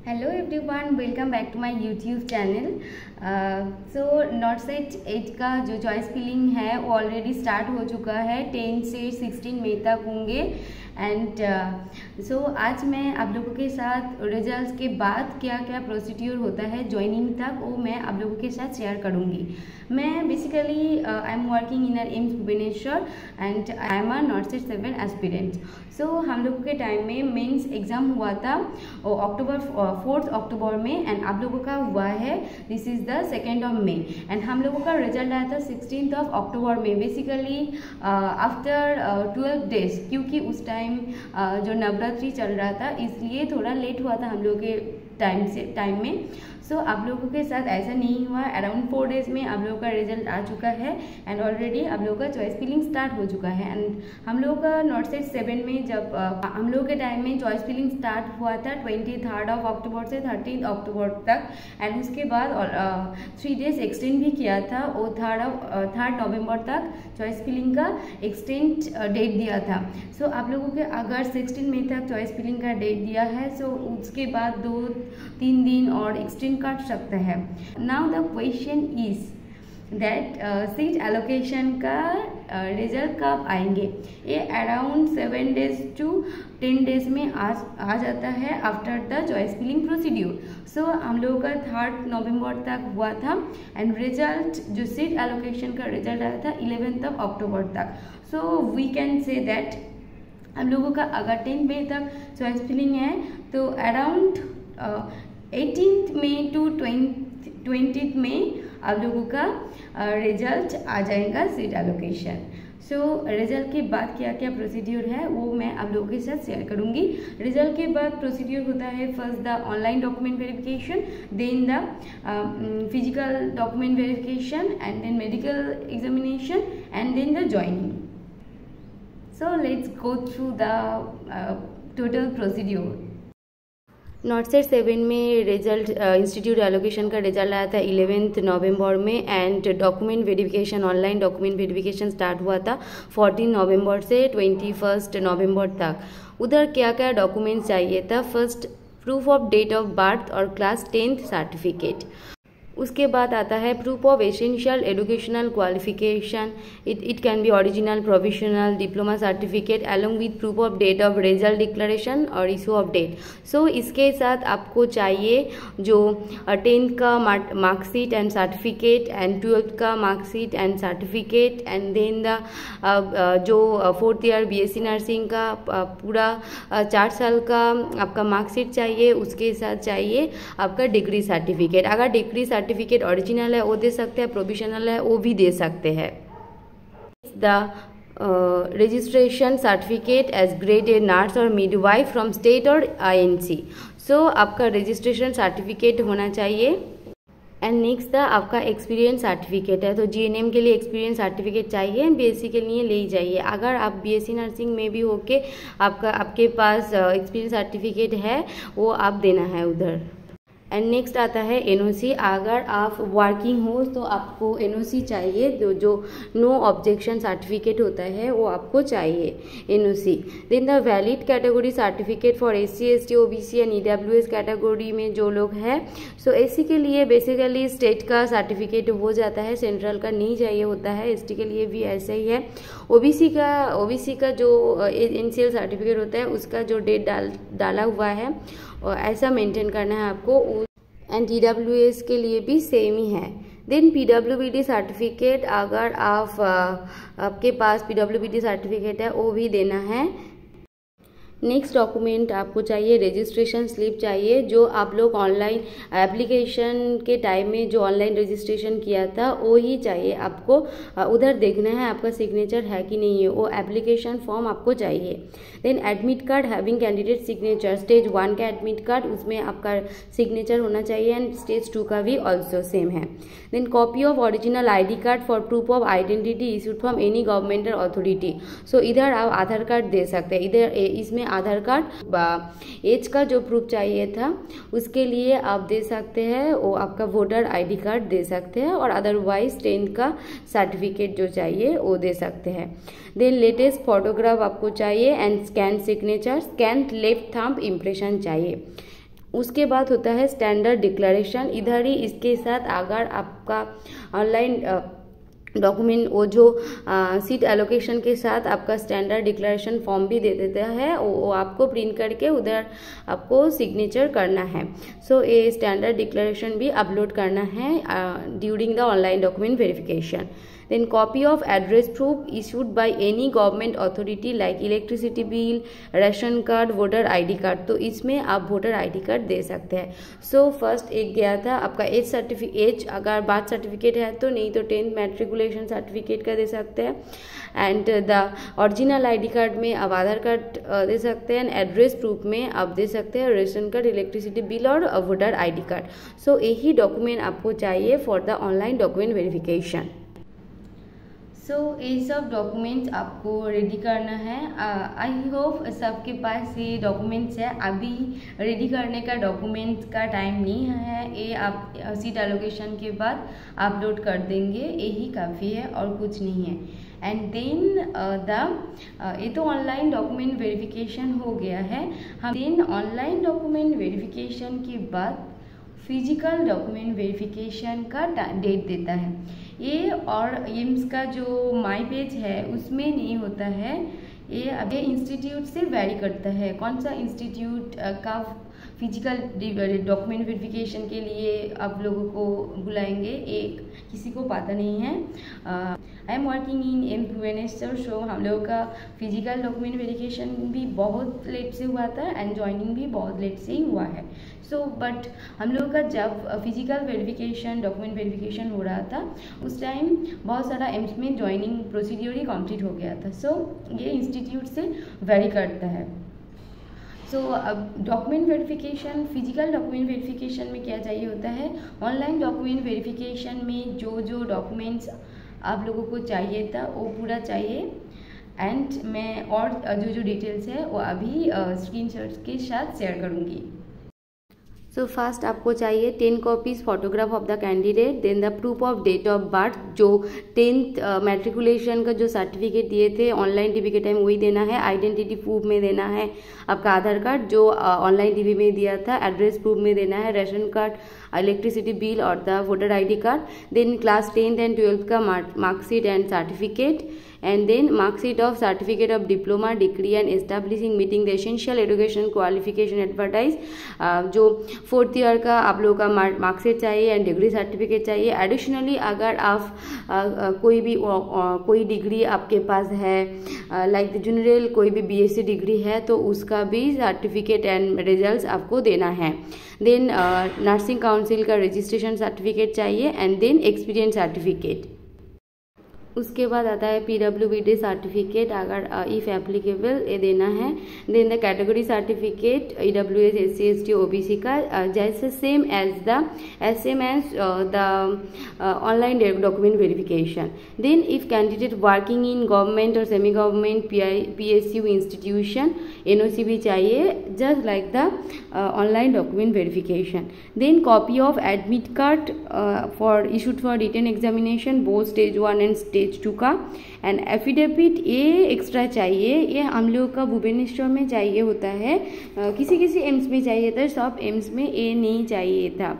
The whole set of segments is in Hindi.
Hello everyone, welcome back to my YouTube channel. So NORCET 8 का जो चॉइस फिलिंग है वो ऑलरेडी स्टार्ट हो चुका है। 10 से 16 मई तक होंगे एंड सो आज मैं आप लोगों के साथ रिजल्ट्स के बाद क्या क्या प्रोसीड्यूर होता है ज्वाइनिंग तक वो मैं आप लोगों के साथ शेयर करूँगी। मैं basically I am working in AIIMS Bhubaneswar and I am a NORCET 7 aspirant. So हम लोगों के टाइम में मेंस एग्ज़ाम हुआ था अक्टूबर 4 अक्टूबर में एंड आप लोगों का हुआ है this is the 2 May and हम लोगों का रिजल्ट आया था 16 अक्टूबर में। बेसिकली आफ्टर 12 डेज, क्योंकि उस टाइम जो नवरात्रि चल रहा था इसलिए थोड़ा लेट हुआ था हम लोग के टाइम में। सो आप लोगों के साथ ऐसा नहीं हुआ। अराउंड 4 डेज में आप लोगों का रिजल्ट आ चुका है एंड ऑलरेडी आप लोगों का चॉइस फिलिंग स्टार्ट हो चुका है। एंड हम लोगों का नॉर्थ सेट 7 में जब हम लोगों के टाइम में चॉइस फिलिंग स्टार्ट हुआ था 23 अक्टूबर से 13 अक्टूबर तक एंड उसके बाद 3 डेज एक्सटेंड भी किया था। वो 3 नवंबर तक चॉइस फिलिंग का एक्सटेंड डेट दिया था। सो आप लोगों के अगर 16 मई तक चॉइस फिलिंग का डेट दिया है सो उसके बाद 2-3 दिन और एक्सटेंड कर सकते हैं। Now the question is that seat allocation का रिजल्ट कब आएंगे। ये अराउंड 7 डेज टू 10 डेज में आ जाता है after the choice filling procedure. So हम लोगों का 3 नवंबर तक हुआ था एंड रिजल्ट जो सीट एलोकेशन का रिजल्ट आया था 11 अक्टूबर तक। So we can say that हम लोगों का अगर 10 मई तक चॉइस फिलिंग है तो अराउंड 18 मई टू 20 मई आप लोगों का रिजल्ट आ जाएगा सीट एलोकेशन। सो रिजल्ट के बाद क्या क्या प्रोसीड्यूर है वो मैं आप लोगों के साथ शेयर करूंगी। रिजल्ट के बाद प्रोसीड्यूर होता है first the online document verification, then the physical document verification and then medical examination and then the joining. So let's go through the total procedure. NORCET 7 में रिजल्ट इंस्टीट्यूट एलोकेशन का रिजल्ट आया था 11 नवंबर में and document verification online document verification start हुआ था 14 नवंबर से 21 नवंबर तक। उधर क्या क्या डॉक्यूमेंट्स चाहिए था। First proof of date of birth और क्लास 10th सर्टिफिकेट। उसके बाद आता है proof of essential educational qualification. It can be original, provisional, diploma certificate along with proof of date of result declaration और इशू ऑफ डेट। सो इसके साथ आपको चाहिए जो 10th का marksheet and certificate and 12th का marksheet and certificate and then the जो 4th ईयर BSc नर्सिंग का पूरा 4 साल का आपका मार्कशीट चाहिए। उसके साथ चाहिए आपका डिग्री सर्टिफिकेट। अगर डिग्री सर्टिफिकेट ओरिजिनल है वो दे सकते हैं, प्रोविजनल है वो भी दे सकते हैं। The registration certificate as grade A nurse और मिडवाइफ फ्रॉम स्टेट और INC। सो आपका रजिस्ट्रेशन सर्टिफिकेट होना चाहिए। एंड नेक्स्ट आपका एक्सपीरियंस सर्टिफिकेट है तो GNM के लिए एक्सपीरियंस सर्टिफिकेट चाहिए, BSc के लिए ले ही जाइए। अगर आप BSc नर्सिंग में भी होके आपके पास एक्सपीरियंस सर्टिफिकेट है वो आप देना है उधर। एंड नेक्स्ट आता है NOC। अगर आप वर्किंग हो तो आपको NOC चाहिए, जो नो ऑब्जेक्शन सर्टिफिकेट होता है वो आपको चाहिए NOC। Then the valid category certificate for SC ST OBC and EWS category में जो लोग हैं। सो SC के लिए बेसिकली स्टेट का सर्टिफिकेट हो जाता है, सेंट्रल का नहीं चाहिए होता है। ST के लिए भी ऐसा ही है। OBC का जो NCL सर्टिफिकेट होता है उसका जो डेट डाला हुआ है ऐसा मेंटेन करना है आपको। एंड EWS के लिए भी सेम ही है। देन PWBD सर्टिफिकेट, अगर आपके पास PWBD सर्टिफिकेट है वो भी देना है। नेक्स्ट डॉक्यूमेंट आपको चाहिए रजिस्ट्रेशन स्लिप चाहिए। जो आप लोग ऑनलाइन एप्लीकेशन के टाइम में जो ऑनलाइन रजिस्ट्रेशन किया था वो ही चाहिए आपको। उधर देखना है आपका सिग्नेचर है कि नहीं है, वो एप्लीकेशन फॉर्म आपको चाहिए। Then admit card having candidate signature, stage 1 का एडमिट कार्ड उसमें आपका सिग्नेचर होना चाहिए एंड स्टेज 2 का भी ऑल्सो सेम है। Then copy of original ID card for proof of identity issued from any governmental authority. So इधर आप आधार कार्ड दे सकते हैं। इधर इसमें आधार कार्ड एज का जो प्रूफ चाहिए था उसके लिए आप दे सकते हैं, वो आपका वोटर ID कार्ड दे सकते हैं और अदरवाइज 10th का सर्टिफिकेट जो चाहिए वो दे सकते हैं। देन लेटेस्ट फोटोग्राफ आपको चाहिए and scan signature, scan left thumb impression चाहिए। उसके बाद होता है स्टैंडर्ड डिक्लेरेशन। इधर ही इसके साथ अगर आपका ऑनलाइन डॉक्यूमेंट वो जो सीट एलोकेशन के साथ आपका स्टैंडर्ड डिक्लेरेशन फॉर्म भी दे देता है, वो आपको प्रिंट करके उधर आपको सिग्नेचर करना है। सो ये स्टैंडर्ड डिक्लेरेशन भी अपलोड करना है during the online document verification. Then copy of address proof issued by any government authority like electricity bill, ration card, voter ID card। तो इसमें आप वोटर ID कार्ड दे सकते हैं। सो फर्स्ट एक गया था आपका एज अगर बार्थ सर्टिफिकेट है तो, नहीं तो 10th मैट्रिकुलेशन सर्टिफिकेट का दे सकते हैं। And the original ID card में आप आधार कार्ड दे सकते हैं। एड्रेस प्रूफ में आप दे सकते हैं रेशन कार्ड, इलेक्ट्रिसिटी बिल और वोटर ID कार्ड। सो यही डॉक्यूमेंट आपको चाहिए for the online document verification. So ये सब डॉक्यूमेंट्स आपको रेडी करना है। आई होप सबके पास ये डॉक्यूमेंट्स है। अभी रेडी करने का डॉक्यूमेंट्स का टाइम नहीं है, ये आप सीट एलोकेशन के बाद अपलोड कर देंगे, यही काफ़ी है और कुछ नहीं है। एंड देन ये तो ऑनलाइन डॉक्यूमेंट वेरिफिकेशन हो गया है। हम देन ऑनलाइन डॉक्यूमेंट वेरिफिकेशन के बाद फिजिकल डॉक्यूमेंट वेरिफिकेशन का डेट देता है ये, और एम्स का जो माई पेज है उसमें नहीं होता है ये। अभी इंस्टीट्यूट से वेरी करता है कौन सा इंस्टीट्यूट का फिजिकल डॉक्यूमेंट वेरिफिकेशन के लिए आप लोगों को बुलाएंगे, एक किसी को पता नहीं है। I am working in AIIMS Bhubaneswar, so हम लोगों का फिजिकल डॉक्यूमेंट वेरिफिकेशन भी बहुत लेट से हुआ था एंड ज्वाइनिंग भी बहुत लेट से ही हुआ है। सो बट हम लोगों का जब फिजिकल वेरिफिकेशन डॉक्यूमेंट वेरिफिकेशन हो रहा था उस टाइम बहुत सारा एम्स में ज्वाइनिंग प्रोसीड्योर ही कंप्लीट हो गया था। सो ये इंस्टीट्यूट से वेरी करता है। सो अब document verification, physical document verification में क्या चाहिए होता है, ऑनलाइन डॉक्यूमेंट वेरिफिकेशन में जो डॉक्यूमेंट्स आप लोगों को चाहिए था वो पूरा चाहिए। एंड मैं और जो डिटेल्स है वो अभी स्क्रीनशॉट्स के साथ शेयर करूँगी। सो फर्स्ट आपको चाहिए 10 copies photograph of the candidate, then the proof of date of birth, जो 10th मैट्रिकुलेशन का जो सर्टिफिकेट दिए थे ऑनलाइन डीबी के टाइम वही देना है। आइडेंटिटी प्रूफ में देना है आपका आधार कार्ड जो ऑनलाइन डीबी में दिया था। एड्रेस प्रूफ में देना है रेशन कार्ड, इलेक्ट्रिसिटी बिल और the voter ID card. Then class 10th and 12th का marksheet and certificate, and then marksheet of certificate of diploma, degree and establishing meeting the essential education qualification advertise। जो 4th ईयर का आप लोगों का मार्कशीट चाहिए एंड डिग्री सर्टिफिकेट चाहिए। एडिशनली अगर आप कोई डिग्री आपके पास है लाइक द जनरल कोई भी BSc डिग्री है तो उसका भी सर्टिफिकेट एंड रिजल्ट्स आपको देना है। देन नर्सिंग काउंसिल का रजिस्ट्रेशन सर्टिफिकेट चाहिए एंड देन एक्सपीरियंस सर्टिफिकेट। उसके बाद आता है PWBD सर्टिफिकेट अगर इफ़ एप्लीकेबल ये देना है। Then the category certificate EWS SC ST OBC का जैसे same as the online document verification. Then if candidate working in government और semi government PSU institution NOC भी चाहिए just like the online document verification. Then copy of admit card for issued for written examination both stage 1 and stage 2 का। एंड एफिडेविट ये एक्स्ट्रा चाहिए, ये हम लोग का भुवनेश्वर में चाहिए होता है, किसी एम्स में चाहिए था, सब एम्स में ये नहीं चाहिए था।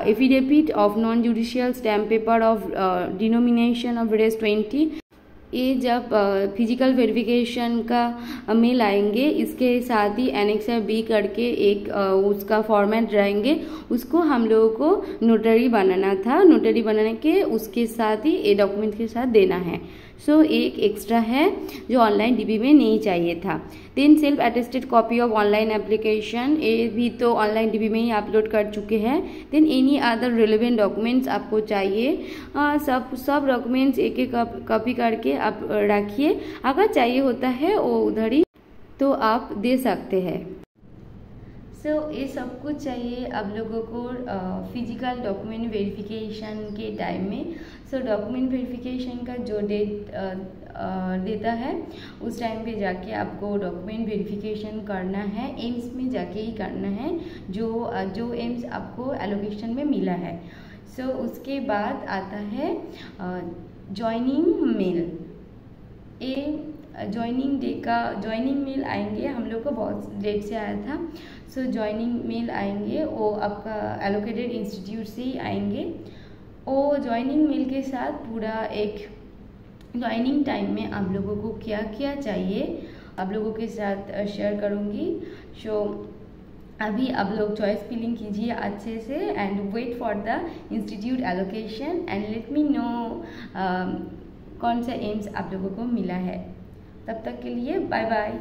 Affidavit of non judicial stamp paper of denomination of Rs 20 ये जब फिजिकल वेरिफिकेशन का में लाएंगे इसके साथ ही एनेक्सर B करके एक उसका फॉर्मेट रहेंगे, उसको हम लोगों को नोटरी बनाना था। नोटरी बनाने के उसके साथ ही ये डॉक्यूमेंट के साथ देना है। सो एक एक्स्ट्रा है जो ऑनलाइन डीबी में नहीं चाहिए था। Then self attested copy of online application ये भी तो ऑनलाइन डीबी में ही अपलोड कर चुके हैं। Then any other relevant documents आपको चाहिए, सब डॉक्यूमेंट्स एक एक कॉपी करके आप रखिए, अगर चाहिए होता है वो उधर ही तो आप दे सकते हैं। सो ये सब कुछ चाहिए आप लोगों को फिजिकल डॉक्यूमेंट वेरिफिकेशन के टाइम में। सो डॉक्यूमेंट वेरिफिकेशन का जो डेट देता है उस टाइम पे जाके आपको डॉक्यूमेंट वेरिफिकेशन करना है, एम्स में जाके ही करना है जो एम्स आपको एलोकेशन में मिला है। सो उसके बाद आता है जॉइनिंग मेल। ज्वाइनिंग डे का ज्वाइनिंग मेल आएंगे, हम लोग को बहुत डेट से आया था। सो ज्वाइनिंग मेल आएंगे, वो आपका एलोकेटेड इंस्टीट्यूट से ही आएंगे। वो ज्वाइनिंग मेल के साथ पूरा एक ज्वाइनिंग टाइम में आप लोगों को क्या क्या चाहिए आप लोगों के साथ शेयर करूँगी। सो अभी आप लोग चॉइस फिलिंग कीजिए अच्छे से and wait for the institute allocation and let me know कौन सा एम्स आप लोगों को मिला है। तब तक के लिए बाय बाय।